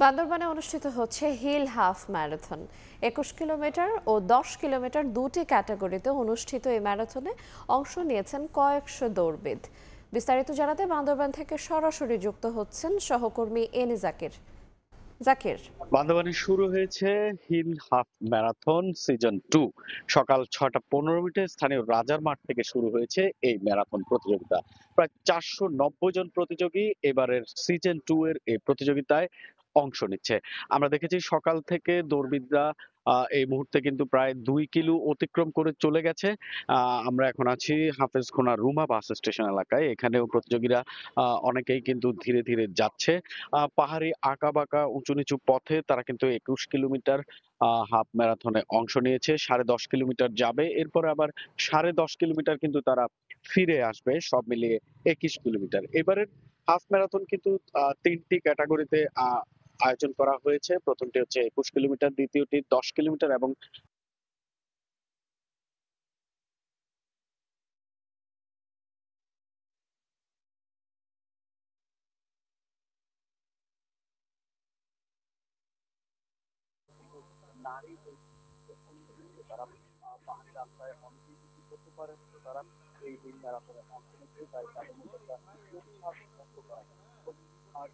বান্দরবানে অনুষ্ঠিত হচ্ছে hill half marathon. ২১ kilometre ও ১০ kilometre দুটি ক্যাটাগরিতে অনুষ্ঠিত এই ম্যারাথনে অংশ নিয়েছেন কয়েকশো দৌড়বিদ। বিস্তারিত জানাতে বান্দরবান থেকে সরাসরি যুক্ত হচ্ছেন সহকর্মী এনি জাকির। বান্দরবানে শুরু হয়েছে হিল হাফ ম্যারাথন সিজন 2। সকাল ৬টা ১৫ মিনিটে স্থানীয় রাজার মাঠ থেকে শুরু হয়েছে এই ম্যারাথন প্রতিযোগিতা। প্রায় ৪৯০ জন প্রতিযোগী এবারের সিজন 2 এর এই প্রতিযোগিতায় অংশ নিচ্ছে। আমরা দেখেছি সকাল থেকে দৌড়বিদরা এই মুহূর্তে কিন্তু প্রায় ২ কিলো অতিক্রম করে চলে গেছে। আমরা এখন আছি হাফেজখোনা রুমা বাস স্টেশন এলাকায়। এখানেও প্রতিযোগীরা অনেকেই কিন্তু ধীরে ধীরে যাচ্ছে। পাহাড়ি আঁকাবাঁকা উঁচু নিচু পথে তারা কিন্তু ২১ কিলোমিটার হাফ ম্যারাথনে অংশ নিয়েছে। ১০.৫ কিলোমিটার যাবে, এরপর আবার ১০.৫ কিলোমিটার কিন্তু তারা ফিরে আসবে, সব মিলিয়ে ২১ কিলোমিটার। এবারের হাফ ম্যারাথন কিন্তু ৩টি ক্যাটাগরিতে আয়োজন করা হয়েছে। প্রথমটি হচ্ছে ২১ কিলোমিটার, দ্বিতীয়টি ১০ কিলোমিটার এবং নারী তারা পাহাড়ি রাস্তায় অনেকেই কিছু করতে পারেন, তো তারা এই হিল ম্যারাথনে অংশ নিচ্ছে, তাই তাদের মধ্যে একটা উৎসাহ লক্ষ্য করা যায়। আর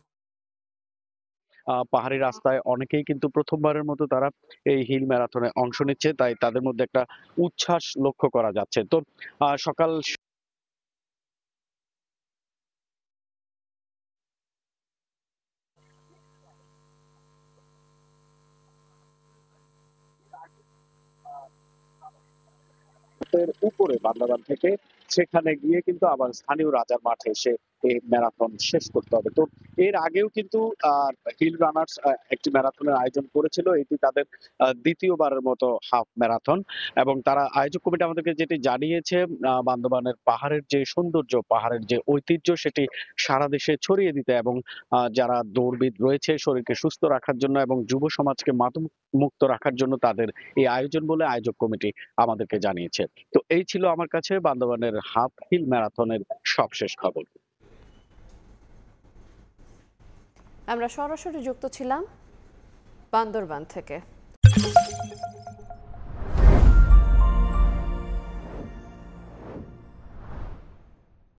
পাহাড়ি রাস্তায় অনেকেই কিন্তু প্রথমবারের মতো তারা এই হিল ম্যারাথনে অংশ নিচ্ছে, তাই তাদের মধ্যে একটা উচ্ছ্বাস লক্ষ্য করা যাচ্ছে। তো সকাল এর উপরে বান্দরবান থেকে সেখানে গিয়ে কিন্তু আবার স্থানীয় রাজার মাঠে এসে এই ম্যারাথন শেষ করতে হবে। তো এর আগেও কিন্তু হিল রানার্স একটি ম্যারাথনের আয়োজন করেছিল। এটি তাদের দ্বিতীয়বারের মতো হাফ ম্যারাথন এবং তারা আয়োজক কমিটি আমাদেরকে যেটি জানিয়েছে, বান্দরবানের পাহাড়ের যে সৌন্দর্য, পাহাড়ের যে ঐতিহ্য সেটি সারা দেশে ছড়িয়ে দিতে এবং যারা দৌড়বিদ রয়েছে শরীরকে সুস্থ রাখার জন্য এবং যুব সমাজকে মাদক মুক্ত রাখার জন্য তাদের এই আয়োজন বলে আয়োজক কমিটি আমাদেরকে জানিয়েছে। তো এই ছিল আমার কাছে বান্দরবানের হাফ হিল ম্যারাথনের সবশেষ খবর। আমরা সরাসরি যুক্ত ছিলাম বান্দরবান থেকে।